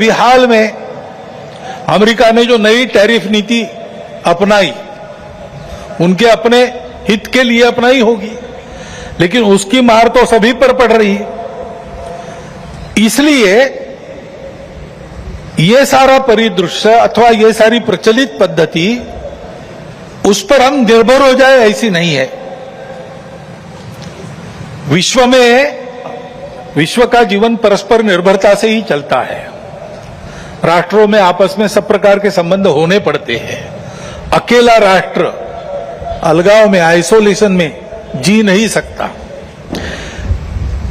अभी हाल में अमेरिका ने जो नई टैरिफ नीति अपनाई, उनके अपने हित के लिए अपनाई होगी, लेकिन उसकी मार तो सभी पर पड़ रही है। इसलिए ये सारा परिदृश्य अथवा ये सारी प्रचलित पद्धति, उस पर हम निर्भर हो जाए ऐसी नहीं है। विश्व का जीवन परस्पर निर्भरता से ही चलता है। राष्ट्रों में आपस में सब प्रकार के संबंध होने पड़ते हैं। अकेला राष्ट्र अलगाव में, आइसोलेशन में जी नहीं सकता।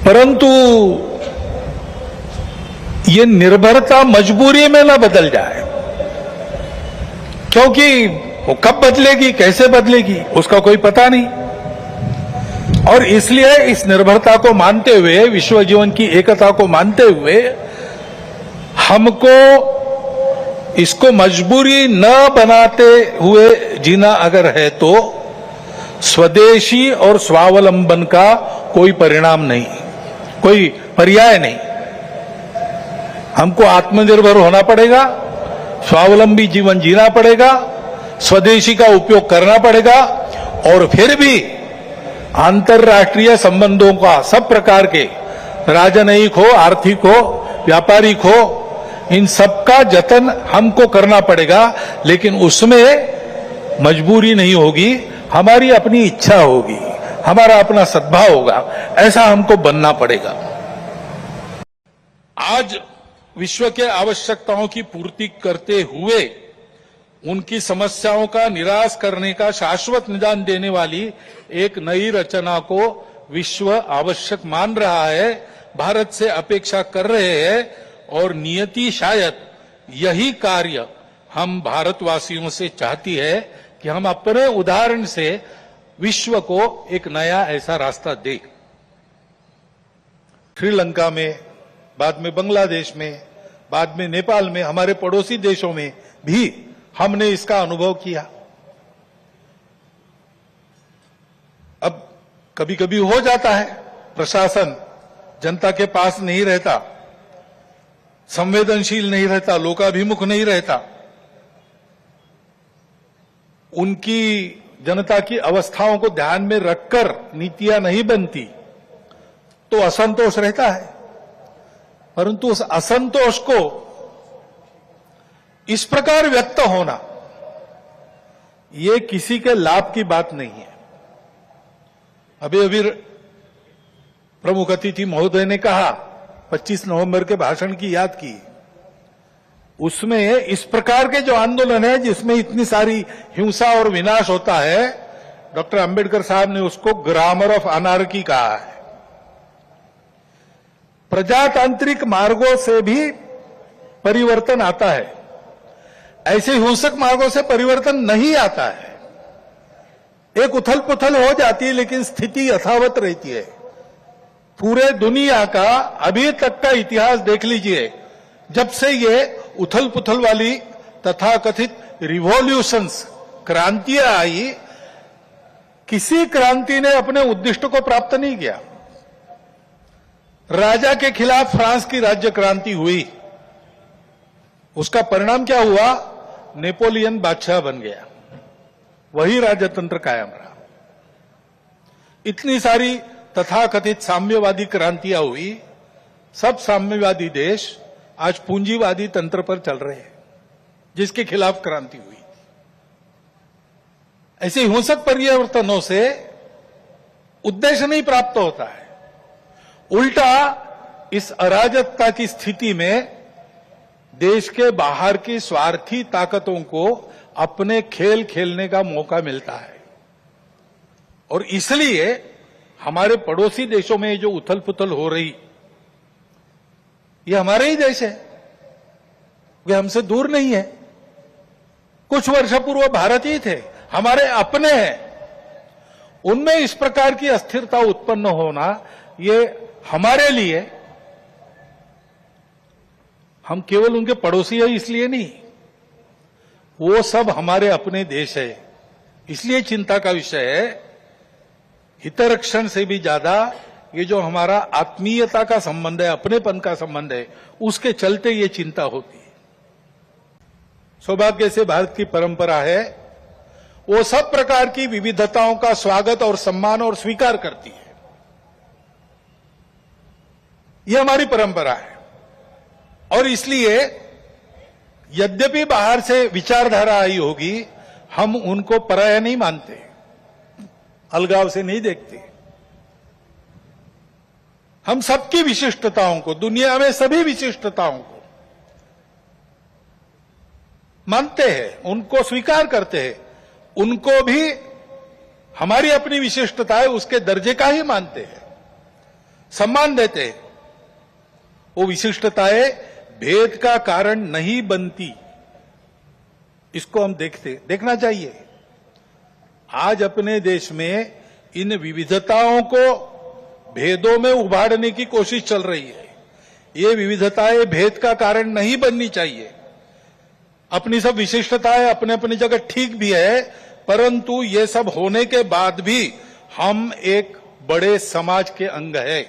परंतु ये निर्भरता मजबूरी में न बदल जाए, क्योंकि वो कब बदलेगी, कैसे बदलेगी, उसका कोई पता नहीं। और इसलिए इस निर्भरता को मानते हुए, विश्व जीवन की एकता को मानते हुए, हमको इसको मजबूरी न बनाते हुए जीना अगर है तो स्वदेशी और स्वावलंबन का कोई परिणाम नहीं, कोई पर्याय नहीं। हमको आत्मनिर्भर होना पड़ेगा, स्वावलंबी जीवन जीना पड़ेगा, स्वदेशी का उपयोग करना पड़ेगा, और फिर भी अंतर्राष्ट्रीय संबंधों का सब प्रकार के, राजनयिक हो, आर्थिक हो, व्यापारिक हो, इन सबका जतन हमको करना पड़ेगा। लेकिन उसमें मजबूरी नहीं होगी, हमारी अपनी इच्छा होगी, हमारा अपना सद्भाव होगा, ऐसा हमको बनना पड़ेगा। आज विश्व के आवश्यकताओं की पूर्ति करते हुए उनकी समस्याओं का निराश करने का शाश्वत निदान देने वाली एक नई रचना को विश्व आवश्यक मान रहा है, भारत से अपेक्षा कर रहे हैं, और नियति शायद यही कार्य हम भारतवासियों से चाहती है कि हम अपने उदाहरण से विश्व को एक नया ऐसा रास्ता दें। श्रीलंका में, बाद में बांग्लादेश में, बाद में नेपाल में, हमारे पड़ोसी देशों में भी हमने इसका अनुभव किया। अब कभी कभी हो जाता है, प्रशासन जनता के पास नहीं रहता, संवेदनशील नहीं रहता, लोकाभिमुख नहीं रहता, उनकी जनता की अवस्थाओं को ध्यान में रखकर नीतियां नहीं बनती, तो असंतोष रहता है। परंतु उस असंतोष को इस प्रकार व्यक्त होना, ये किसी के लाभ की बात नहीं है। अभी अभी प्रमुख अतिथि महोदय ने कहा, 25 नवंबर के भाषण की याद की, उसमें इस प्रकार के जो आंदोलन है जिसमें इतनी सारी हिंसा और विनाश होता है, डॉक्टर अंबेडकर साहब ने उसको ग्रामर ऑफ अनार्की कहा है। प्रजातांत्रिक मार्गों से भी परिवर्तन आता है, ऐसे हिंसक मार्गों से परिवर्तन नहीं आता है। एक उथल पुथल हो जाती है, लेकिन स्थिति यथावत रहती है। पूरे दुनिया का अभी तक का इतिहास देख लीजिए, जब से ये उथल पुथल वाली तथाकथित रिवॉल्यूशंस, क्रांतियां आई, किसी क्रांति ने अपने उद्दिष्ट को प्राप्त नहीं किया। राजा के खिलाफ फ्रांस की राज्य क्रांति हुई, उसका परिणाम क्या हुआ? नेपोलियन बादशाह बन गया, वही राजतंत्र कायम रहा। इतनी सारी तथाकथित साम्यवादी क्रांतियां हुई, सब साम्यवादी देश आज पूंजीवादी तंत्र पर चल रहे हैं, जिसके खिलाफ क्रांति हुई। ऐसे हिंसक परिवर्तनों से उद्देश्य नहीं प्राप्त होता है, उल्टा इस अराजकता की स्थिति में देश के बाहर की स्वार्थी ताकतों को अपने खेल खेलने का मौका मिलता है। और इसलिए हमारे पड़ोसी देशों में जो उथल पुथल हो रही, ये हमारे ही देश है, वे हमसे दूर नहीं है। कुछ वर्ष पूर्व भारत ही थे, हमारे अपने हैं। उनमें इस प्रकार की अस्थिरता उत्पन्न होना, ये हमारे लिए, हम केवल उनके पड़ोसी हैं इसलिए नहीं, वो सब हमारे अपने देश है, इसलिए चिंता का विषय है। हितरक्षण से भी ज्यादा ये जो हमारा आत्मीयता का संबंध है, अपनेपन का संबंध है, उसके चलते ये चिंता होती है। सौभाग्य से भारत की परंपरा है, वो सब प्रकार की विविधताओं का स्वागत और सम्मान और स्वीकार करती है। ये हमारी परंपरा है और इसलिए यद्यपि बाहर से विचारधारा आई होगी, हम उनको पराया नहीं मानते, अलगाव से नहीं देखते। हम सबकी विशिष्टताओं को, दुनिया में सभी विशिष्टताओं को मानते हैं, उनको स्वीकार करते हैं, उनको भी हमारी अपनी विशिष्टता है उसके दर्जे का ही मानते हैं, सम्मान देते हैं। वो विशिष्टताएं भेद का कारण नहीं बनती, इसको हम देखना चाहिए। आज अपने देश में इन विविधताओं को भेदों में उभारने की कोशिश चल रही है। ये विविधताएं भेद का कारण नहीं बननी चाहिए। अपनी सब विशिष्टताएं अपने अपनी जगह ठीक भी है, परंतु ये सब होने के बाद भी हम एक बड़े समाज के अंग है।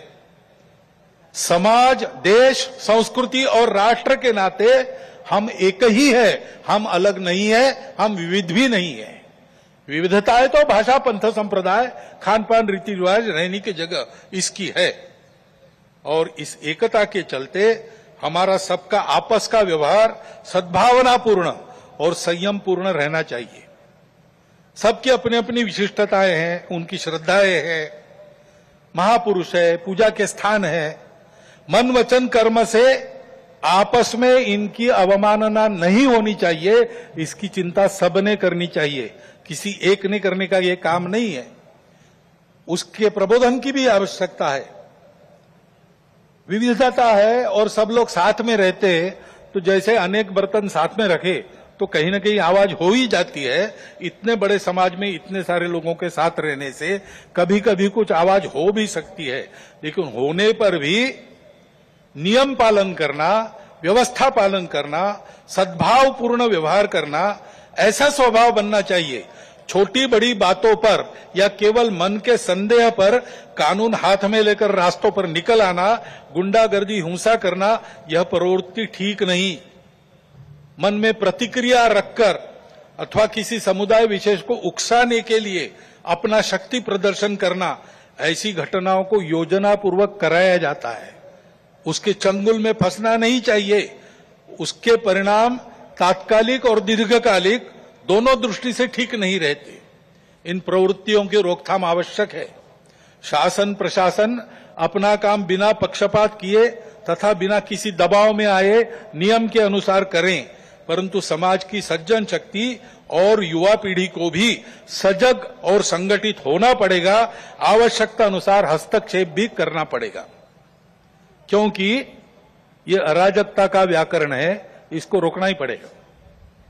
समाज, देश, संस्कृति और राष्ट्र के नाते हम एक ही है, हम अलग नहीं है, हम विविध भी नहीं है। विविधताएं तो भाषा, पंथ, संप्रदाय, खान पान, रीति रिवाज, रहने की जगह इसकी है। और इस एकता के चलते हमारा सबका आपस का व्यवहार सद्भावनापूर्ण और संयम पूर्ण रहना चाहिए। सबकी अपनी अपनी विशिष्टताएं हैं, उनकी श्रद्धाएं हैं, महापुरुष है, पूजा के स्थान है। मन वचन कर्म से आपस में इनकी अवमानना नहीं होनी चाहिए, इसकी चिंता सबने करनी चाहिए। किसी एक ने करने का यह काम नहीं है, उसके प्रबोधन की भी आवश्यकता है। विविधता है और सब लोग साथ में रहते हैं, तो जैसे अनेक बर्तन साथ में रखे तो कहीं ना कहीं आवाज हो ही जाती है। इतने बड़े समाज में इतने सारे लोगों के साथ रहने से कभी कभी कुछ आवाज हो भी सकती है, लेकिन होने पर भी नियम पालन करना, व्यवस्था पालन करना, सद्भावपूर्ण व्यवहार करना, ऐसा स्वभाव बनना चाहिए। छोटी बड़ी बातों पर या केवल मन के संदेह पर कानून हाथ में लेकर रास्तों पर निकल आना, गुंडागर्दी, हिंसा करना, यह प्रवृत्ति ठीक नहीं। मन में प्रतिक्रिया रखकर अथवा किसी समुदाय विशेष को उकसाने के लिए अपना शक्ति प्रदर्शन करना, ऐसी घटनाओं को योजनापूर्वक कराया जाता है। उसके चंगुल में फंसना नहीं चाहिए। उसके परिणाम तात्कालिक और दीर्घकालिक दोनों दृष्टि से ठीक नहीं रहते। इन प्रवृत्तियों की रोकथाम आवश्यक है। शासन प्रशासन अपना काम बिना पक्षपात किए तथा बिना किसी दबाव में आए नियम के अनुसार करें, परंतु समाज की सज्जन शक्ति और युवा पीढ़ी को भी सजग और संगठित होना पड़ेगा। आवश्यकता अनुसार हस्तक्षेप भी करना पड़ेगा, क्योंकि ये अराजकता का व्याकरण है, इसको रोकना ही पड़ेगा।